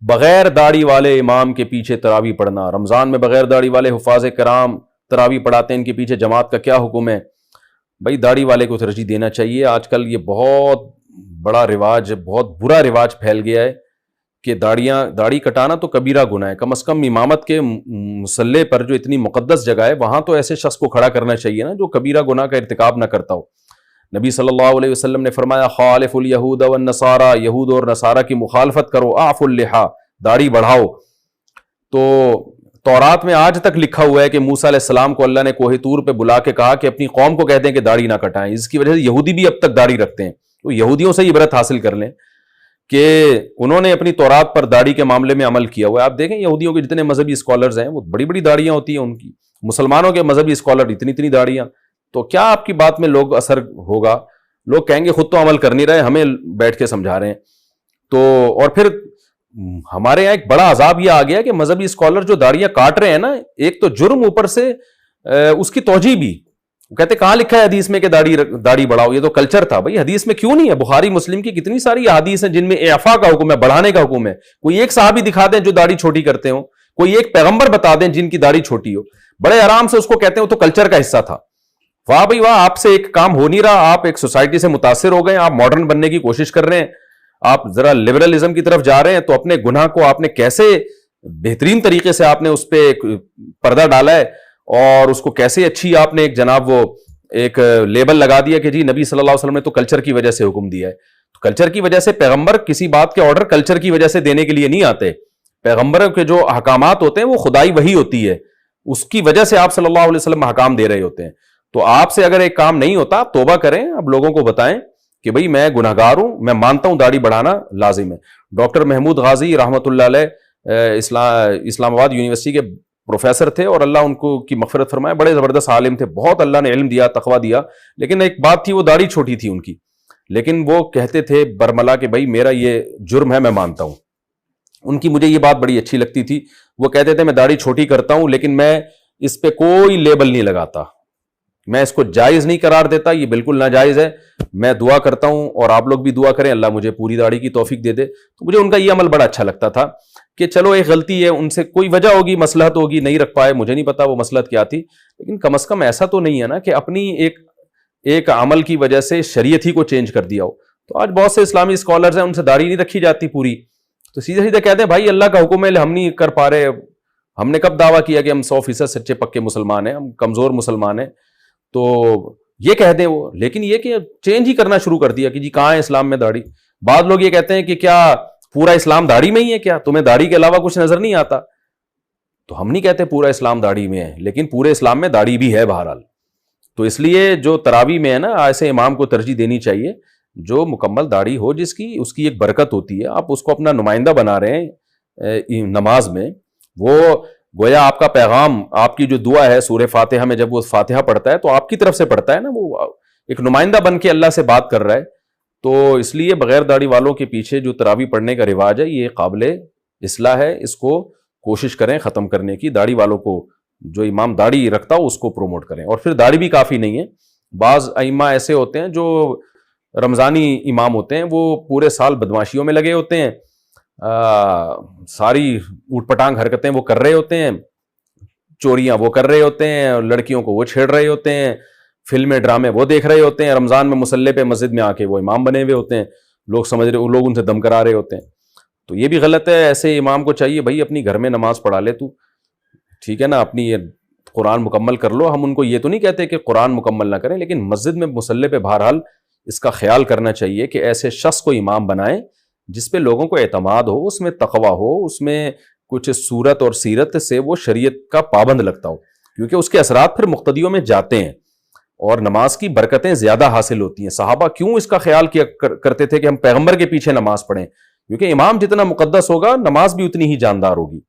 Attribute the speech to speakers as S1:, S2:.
S1: بغیر داڑھی والے امام کے پیچھے تراویح پڑھنا، رمضان میں بغیر داڑھی والے حفاظ کرام تراویح پڑھاتے ہیں، ان کے پیچھے جماعت کا کیا حکم ہے؟ بھائی داڑھی والے کو ترجیح دینا چاہیے۔ آج کل یہ بہت بڑا رواج، بہت برا رواج پھیل گیا ہے کہ داڑھی کٹانا تو کبیرہ گناہ ہے۔ کم از کم امامت کے مصلی پر جو اتنی مقدس جگہ ہے وہاں تو ایسے شخص کو کھڑا کرنا چاہیے نا جو کبیرہ گناہ کا ارتکاب نہ کرتا ہو۔ نبی صلی اللہ علیہ وسلم نے فرمایا خالف الیہود والنصارى، یہود اور نصارہ کی مخالفت کرو، اعفوا اللحیٰ، داڑھی بڑھاؤ۔ تو تورات میں آج تک لکھا ہوا ہے کہ موسیٰ علیہ السلام کو اللہ نے کوہ طور پہ بلا کے کہا کہ اپنی قوم کو کہتے ہیں کہ داڑھی نہ کٹائیں، اس کی وجہ سے یہودی بھی اب تک داڑھی رکھتے ہیں۔ تو یہودیوں سے عبرت حاصل کر لیں کہ انہوں نے اپنی تورات پر داڑھی کے معاملے میں عمل کیا ہوا ہے۔ آپ دیکھیں یہودیوں کے جتنے مذہبی اسکالرز ہیں وہ بڑی بڑی داڑھیاں ہوتی ہیں ان کی، مسلمانوں کے مذہبی اسکالر اتنی اتنی داڑھیاں۔ تو کیا آپ کی بات میں لوگ اثر ہوگا؟ لوگ کہیں گے خود تو عمل کر نہیں رہے، ہمیں بیٹھ کے سمجھا رہے ہیں۔ تو اور پھر ہمارے یہاں ایک بڑا عذاب یہ آ گیا کہ مذہبی اسکالر جو داڑیاں کاٹ رہے ہیں نا، ایک تو جرم اوپر سے اس کی توجیہ بھی، وہ کہتے کہاں لکھا ہے حدیث میں کہ داڑھی بڑھاؤ، یہ تو کلچر تھا۔ بھائی حدیث میں کیوں نہیں ہے؟ بخاری مسلم کی کتنی ساری احادیث ہیں جن میں اعفاء کا حکم ہے، بڑھانے کا حکم ہے۔ کوئی ایک صحابی دکھا دیں جو داڑھی چھوٹی کرتے ہوں، کوئی ایک پیغمبر بتا دیں جن کی داڑھی چھوٹی ہو، بڑے آرام سے اس کو کہتے ہیں وہ تو کلچر کا حصہ تھا۔ واہ بھائی واہ، آپ سے ایک کام ہو نہیں رہا، آپ ایک سوسائٹی سے متاثر ہو گئے، آپ ماڈرن بننے کی کوشش کر رہے ہیں، آپ ذرا لبرلزم کی طرف جا رہے ہیں، تو اپنے گناہ کو آپ نے کیسے بہترین طریقے سے آپ نے اس پہ پردہ ڈالا ہے، اور اس کو کیسے اچھی آپ نے ایک جناب وہ ایک لیبل لگا دیا کہ جی نبی صلی اللہ علیہ وسلم نے تو کلچر کی وجہ سے حکم دیا ہے۔ تو کلچر کی وجہ سے پیغمبر کسی بات کے آرڈر کلچر کی وجہ سے دینے کے لیے نہیں آتے۔ پیغمبروں کے جو احکامات ہوتے ہیں وہ خدائی وحی ہوتی ہے، اس کی وجہ سے آپ صلی اللہ علیہ وسلم احکام دے رہے ہوتے ہیں۔ تو آپ سے اگر ایک کام نہیں ہوتا، توبہ کریں، اب لوگوں کو بتائیں کہ بھئی میں گناہگار ہوں، میں مانتا ہوں داڑھی بڑھانا لازم ہے۔ ڈاکٹر محمود غازی رحمۃ اللہ علیہ اسلام آباد یونیورسٹی کے پروفیسر تھے، اور اللہ ان کو کی مغفرت فرمائے، بڑے زبردست عالم تھے، بہت اللہ نے علم دیا، تقویٰ دیا، لیکن ایک بات تھی وہ داڑھی چھوٹی تھی ان کی، لیکن وہ کہتے تھے برملا کہ بھئی میرا یہ جرم ہے، میں مانتا ہوں۔ ان کی مجھے یہ بات بڑی اچھی لگتی تھی، وہ کہتے تھے میں داڑھی چھوٹی کرتا ہوں لیکن میں اس پہ کوئی لیبل نہیں لگاتا، میں اس کو جائز نہیں قرار دیتا، یہ بالکل ناجائز ہے۔ میں دعا کرتا ہوں اور آپ لوگ بھی دعا کریں اللہ مجھے پوری داڑھی کی توفیق دے دے۔ تو مجھے ان کا یہ عمل بڑا اچھا لگتا تھا کہ چلو ایک غلطی ہے، ان سے کوئی وجہ ہوگی، مصلحت ہوگی، نہیں رکھ پائے، مجھے نہیں پتا وہ مصلحت کیا تھی، لیکن کم از کم ایسا تو نہیں ہے نا کہ اپنی ایک عمل کی وجہ سے شریعت ہی کو چینج کر دیا ہو۔ تو آج بہت سے اسلامی اسکالرز ہیں، ان سے داڑھی نہیں رکھی جاتی پوری، تو سیدھے سیدھے کہتے ہیں بھائی اللہ کا حکم ہے، ہم نہیں کر پا رہے، ہم نے کب دعویٰ کیا کہ ہم 100% سچے پکے مسلمان ہیں، ہم کمزور مسلمان ہیں، تو یہ کہہ دیں وہ، لیکن یہ کہ چینج ہی کرنا شروع کر دیا کہ جی کہاں ہے اسلام میں داڑھی۔ بعض لوگ یہ کہتے ہیں کہ کیا پورا اسلام داڑھی میں ہی ہے، کیا تمہیں داڑھی کے علاوہ کچھ نظر نہیں آتا؟ تو ہم نہیں کہتے پورا اسلام داڑھی میں ہے، لیکن پورے اسلام میں داڑھی بھی ہے بہرحال۔ تو اس لیے جو تراویح میں ہے نا، ایسے امام کو ترجیح دینی چاہیے جو مکمل داڑھی ہو، جس کی اس کی ایک برکت ہوتی ہے، آپ اس کو اپنا نمائندہ بنا رہے ہیں نماز میں، وہ گویا آپ کا پیغام، آپ کی جو دعا ہے سورہ فاتحہ میں، جب وہ فاتحہ پڑھتا ہے تو آپ کی طرف سے پڑھتا ہے نا، وہ ایک نمائندہ بن کے اللہ سے بات کر رہا ہے۔ تو اس لیے بغیر داڑھی والوں کے پیچھے جو تراویح پڑھنے کا رواج ہے یہ قابل اصلاح ہے، اس کو کوشش کریں ختم کرنے کی۔ داڑھی والوں کو، جو امام داڑھی رکھتا ہو اس کو پروموٹ کریں، اور پھر داڑھی بھی کافی نہیں ہے۔ بعض ائمہ ایسے ہوتے ہیں جو رمضانی امام ہوتے ہیں، وہ پورے سال بدماشیوں میں لگے ہوتے ہیں، ساری اوٹ پٹانگ حرکتیں وہ کر رہے ہوتے ہیں، چوریاں وہ کر رہے ہوتے ہیں، لڑکیوں کو وہ چھیڑ رہے ہوتے ہیں، فلمیں ڈرامے وہ دیکھ رہے ہوتے ہیں، رمضان میں مصلی پہ مسجد میں آ کے وہ امام بنے ہوئے ہوتے ہیں، لوگ سمجھ رہے، لوگ ان سے دم کرا رہے ہوتے ہیں۔ تو یہ بھی غلط ہے، ایسے امام کو چاہیے بھائی اپنی گھر میں نماز پڑھا لے تو، ٹھیک ہے نا، اپنی یہ قرآن مکمل کر لو۔ ہم ان کو یہ تو نہیں کہتے کہ قرآن مکمل نہ کریں، لیکن مسجد میں مصلی پہ بہرحال اس کا خیال کرنا چاہیے کہ ایسے شخص کو امام بنائیں جس پہ لوگوں کو اعتماد ہو، اس میں تقویٰ ہو، اس میں کچھ صورت اور سیرت سے وہ شریعت کا پابند لگتا ہو، کیونکہ اس کے اثرات پھر مقتدیوں میں جاتے ہیں اور نماز کی برکتیں زیادہ حاصل ہوتی ہیں۔ صحابہ کیوں اس کا خیال کیا کرتے تھے کہ ہم پیغمبر کے پیچھے نماز پڑھیں؟ کیونکہ امام جتنا مقدس ہوگا نماز بھی اتنی ہی جاندار ہوگی۔